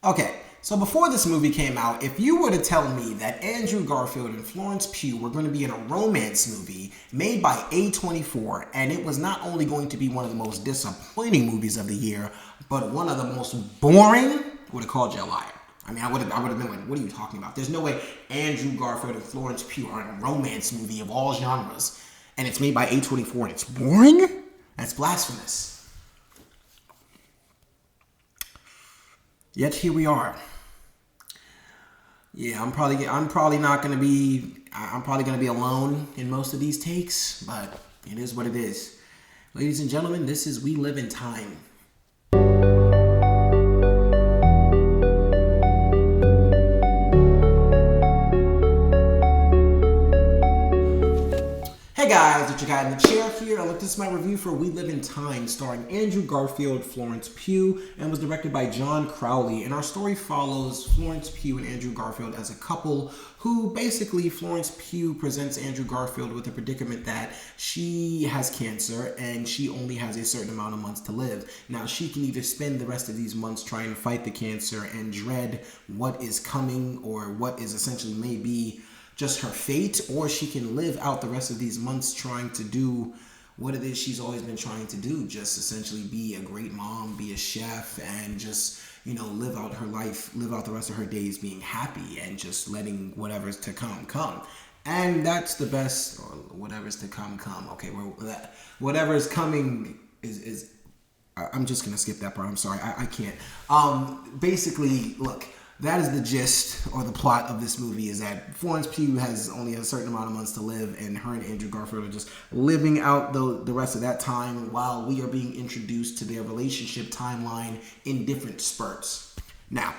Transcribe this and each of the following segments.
Okay, so before this movie came out, if you were to tell me that Andrew Garfield and Florence Pugh were going to be in a romance movie made by A24, and it was not only going to be one of the most disappointing movies of the year, but one of the most boring, I would have called you a liar. I mean, I would have been like, what are you talking about? There's no way Andrew Garfield and Florence Pugh are in a romance movie of all genres, and it's made by A24 and it's boring? That's blasphemous. Yet here we are. Yeah, I'm probably gonna be alone in most of these takes, but it is what it is. Ladies and gentlemen, this is We Live in Time. Hey guys, it's your guy in the chair here. Look, this is my review for We Live in Time, starring Andrew Garfield, Florence Pugh, and was directed by John Crowley. And our story follows Florence Pugh and Andrew Garfield as a couple who basically, Florence Pugh presents Andrew Garfield with a predicament that she has cancer and she only has a certain amount of months to live. Now, she can either spend the rest of these months trying to fight the cancer and dread what is coming or what is essentially maybe just her fate, or she can live out the rest of these months trying to do what it is she's always been trying to do, just essentially be a great mom, be a chef, and just, live out her life, live out the rest of her days being happy and just letting whatever's to come. And that's the best, or whatever's to come. Okay, whatever's coming is I'm just going to skip that part. I'm sorry, I can't. Basically, look, that is the gist or the plot of this movie, is that Florence Pugh has only a certain amount of months to live, and her and Andrew Garfield are just living out the rest of that time while we are being introduced to their relationship timeline in different spurts. Now,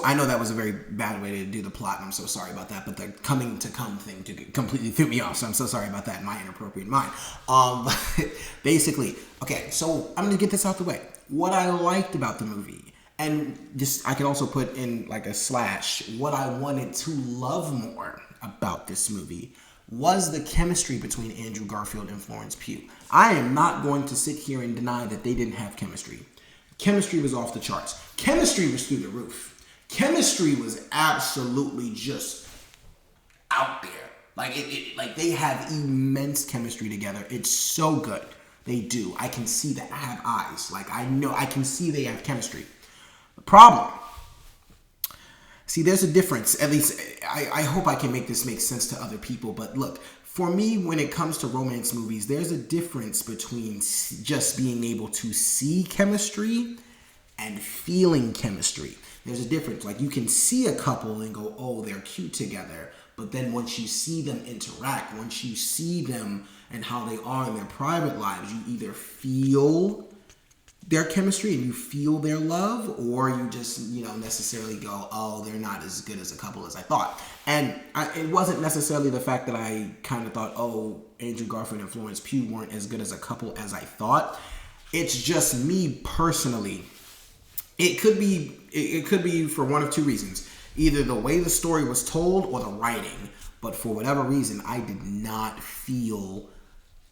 I know that was a very bad way to do the plot, and I'm so sorry about that, but the coming to come thing completely threw me off, so I'm so sorry about that in my inappropriate mind. Basically, okay, so I'm going to get this out the way. What I liked about the movie, and this, I could also put in like a slash, what I wanted to love more about this movie was the chemistry between Andrew Garfield and Florence Pugh. I am not going to sit here and deny that they didn't have chemistry. Chemistry was off the charts. Chemistry was through the roof. Chemistry was absolutely just out there. Like they have immense chemistry together. It's so good. They do. I can see that. I have eyes. I can see they have chemistry. The problem, see, there's a difference. At least I hope I can make this make sense to other people. But look, for me, when it comes to romance movies, there's a difference between just being able to see chemistry and feeling chemistry. There's a difference. Like, you can see a couple and go, oh, they're cute together. But then once you see them interact, once you see them and how they are in their private lives, you either feel their chemistry and you feel their love, or you just, necessarily go, oh, they're not as good as a couple as I thought. And it wasn't necessarily the fact that I kind of thought, oh, Andrew Garfield and Florence Pugh weren't as good as a couple as I thought. It's just me personally. It could be for one of two reasons. Either the way the story was told or the writing. But for whatever reason, I did not feel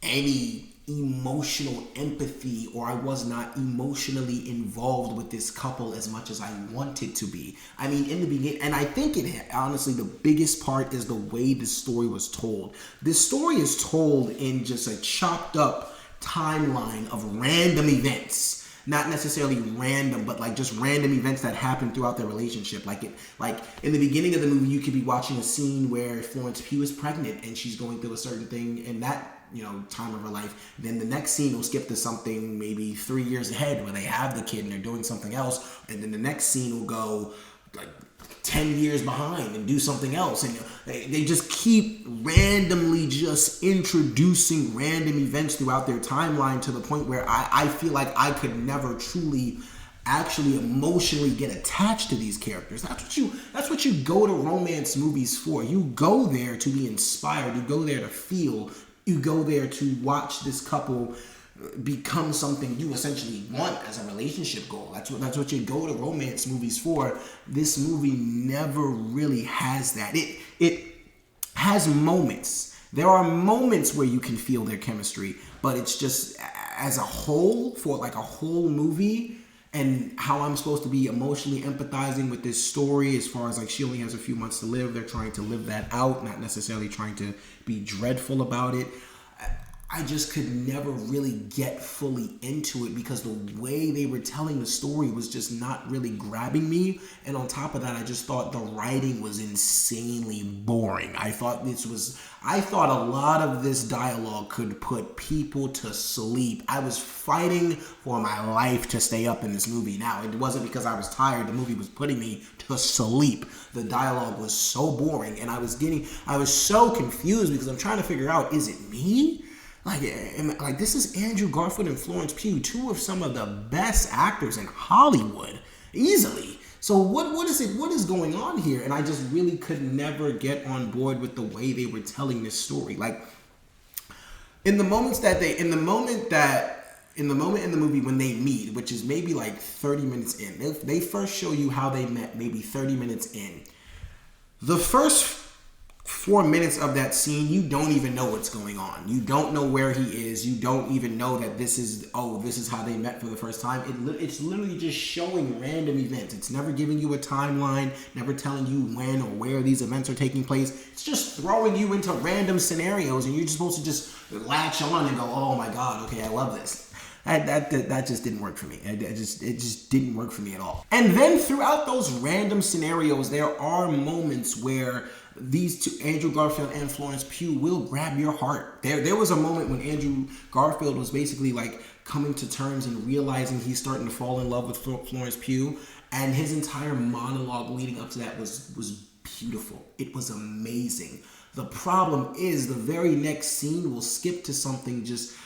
any emotional empathy, or I was not emotionally involved with this couple as much as I wanted to be. I mean, in the beginning, and I think honestly, the biggest part is the way the story was told. This story is told in just a chopped up timeline of random events. Not necessarily random, but just random events that happen throughout their relationship. Like in the beginning of the movie, you could be watching a scene where Florence Pugh is pregnant and she's going through a certain thing in that time of her life. Then the next scene will skip to something maybe 3 years ahead where they have the kid and they're doing something else. And then the next scene will go 10 years behind and do something else. And they just keep randomly just introducing random events throughout their timeline to the point where I feel like I could never truly actually emotionally get attached to these characters. That's what you go to romance movies for. You go there to be inspired. You go there to feel. You go there to watch this couple become something you essentially want as a relationship goal. That's what you go to romance movies for. This movie never really has that. It has moments. There are moments where you can feel their chemistry, but it's just, as a whole, for a whole movie, and how I'm supposed to be emotionally empathizing with this story as far as like she only has a few months to live. They're trying to live that out, not necessarily trying to be dreadful about it. I just could never really get fully into it because the way they were telling the story was just not really grabbing me. And on top of that, I just thought the writing was insanely boring. I thought a lot of this dialogue could put people to sleep. I was fighting for my life to stay up in this movie. Now, it wasn't because I was tired. The movie was putting me to sleep. The dialogue was so boring, and I was so confused because I'm trying to figure out, is it me? Like this is Andrew Garfield and Florence Pugh, two of some of the best actors in Hollywood, easily. So what is going on here? And I just really could never get on board with the way they were telling this story. Like in the moment in the movie when they meet, which is maybe like 30 minutes in, they first show you how they met maybe 30 minutes in. The first 4 minutes of that scene, you don't even know what's going on. You don't know where he is. You don't even know that this is how they met for the first time. It's literally just showing random events. It's never giving you a timeline, never telling you when or where these events are taking place. It's just throwing you into random scenarios, and you're just supposed to just latch on and go, oh my God, okay, I love this. That just didn't work for me. It just didn't work for me at all. And then throughout those random scenarios, there are moments where these two, Andrew Garfield and Florence Pugh, will grab your heart. There was a moment when Andrew Garfield was basically like coming to terms and realizing he's starting to fall in love with Florence Pugh, and his entire monologue leading up to that was beautiful. It was amazing. The problem is the very next scene will skip to something just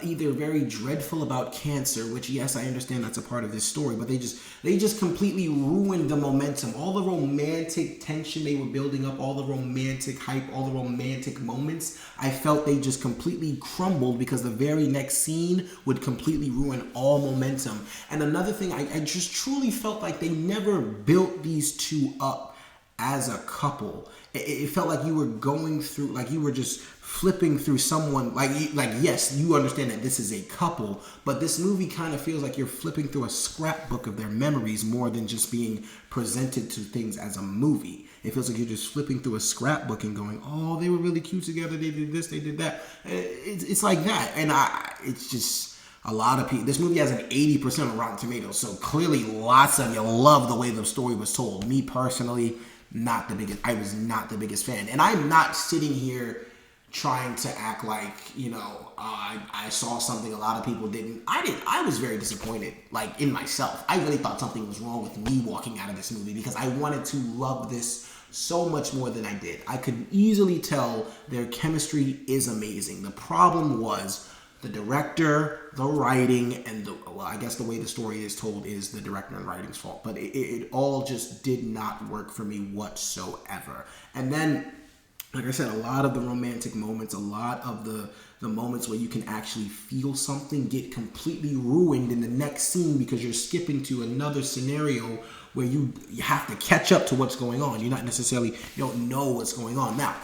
either very dreadful about cancer, which yes, I understand that's a part of this story, but they just completely ruined the momentum. All the romantic tension they were building up, all the romantic hype, all the romantic moments, I felt they just completely crumbled because the very next scene would completely ruin all momentum. And another thing, I just truly felt like they never built these two up as a couple. It felt like you were going through, like you were just flipping through someone, like yes, you understand that this is a couple, but this movie kind of feels like you're flipping through a scrapbook of their memories more than just being presented to things as a movie. It feels like you're just flipping through a scrapbook and going, oh, they were really cute together, they did this, they did that. It's like that, and it's just a lot of people. This movie has an 80% on Rotten Tomatoes, so clearly lots of you love the way the story was told. Me personally, I was not the biggest fan, and I'm not sitting here trying to act like, I saw something a lot of people didn't. I was very disappointed, like, in myself. I really thought something was wrong with me walking out of this movie because I wanted to love this so much more than I did. I could easily tell their chemistry is amazing. The problem was the director, the writing, and I guess the way the story is told is the director and writing's fault. But it all just did not work for me whatsoever. And then, like I said, a lot of the romantic moments, a lot of the moments where you can actually feel something get completely ruined in the next scene because you're skipping to another scenario where you have to catch up to what's going on. You don't know what's going on. Now,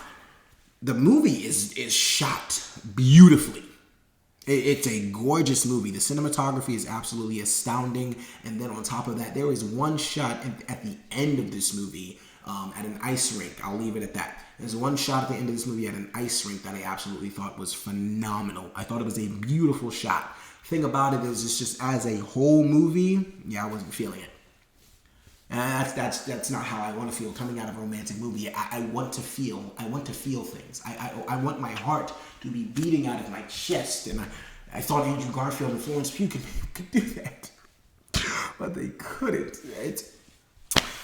the movie is shot beautifully. It's a gorgeous movie. The cinematography is absolutely astounding. And then on top of that, there is one shot at the end of this movie at an ice rink. I'll leave it at that. There's one shot at the end of this movie at an ice rink that I absolutely thought was phenomenal. I thought it was a beautiful shot. Thing about it is, it's just as a whole movie, I wasn't feeling it. And that's not how I want to feel coming out of a romantic movie. I want to feel things. I want my heart to be beating out of my chest. And I thought Andrew Garfield and Florence Pugh could do that. But they couldn't. It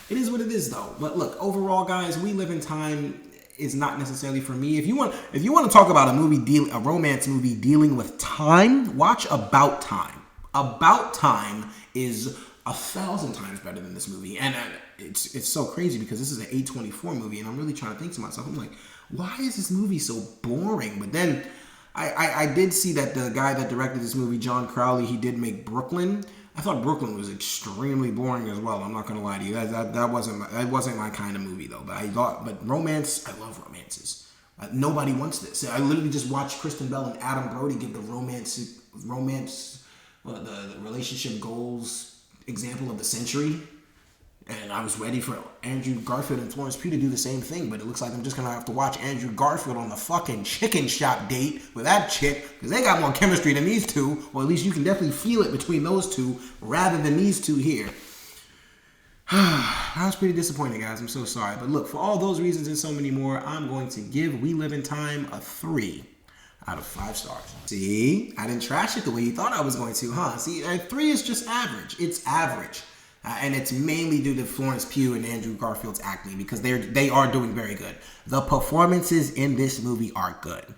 is what it is, though. But look, overall, guys, We Live in Time is not necessarily for me. If you want to talk about a romance movie dealing with time, watch About Time. About Time is 1,000 times better than this movie, and it's so crazy because this is an A24 movie, and I'm really trying to think to myself, I'm like, why is this movie so boring? But then I did see that the guy that directed this movie, John Crowley, he did make Brooklyn. I thought Brooklyn was extremely boring as well. I'm not gonna lie to you. That wasn't my kind of movie though. But romance, I love romances. Nobody wants this. I literally just watched Kristen Bell and Adam Brody give the relationship goals example of the century. And I was ready for Andrew Garfield and Florence Pugh to do the same thing, but it looks like I'm just gonna have to watch Andrew Garfield on the fucking chicken shop date with that chick, because they got more chemistry than these two, or at least you can definitely feel it between those two, rather than these two here. I was pretty disappointed, guys. I'm so sorry. But look, for all those reasons and so many more, I'm going to give We Live in Time a 3 out of 5 stars. See? I didn't trash it the way you thought I was going to, huh? See, 3 is just average. It's average. And it's mainly due to Florence Pugh and Andrew Garfield's acting, because they are doing very good. The performances in this movie are good.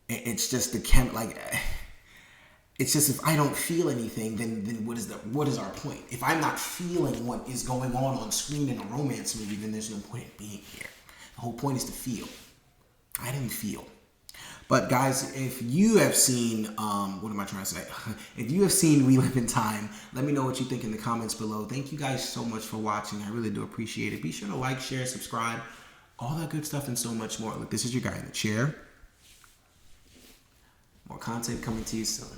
It's just it's just, if I don't feel anything, then what is our point? If I'm not feeling what is going on screen in a romance movie, then there's no point in being here. The whole point is to feel. I didn't feel. But guys, if you have seen, what am I trying to say? If you have seen We Live in Time, let me know what you think in the comments below. Thank you guys so much for watching. I really do appreciate it. Be sure to like, share, subscribe, all that good stuff and so much more. Look, this is your guy in the chair. More content coming to you soon.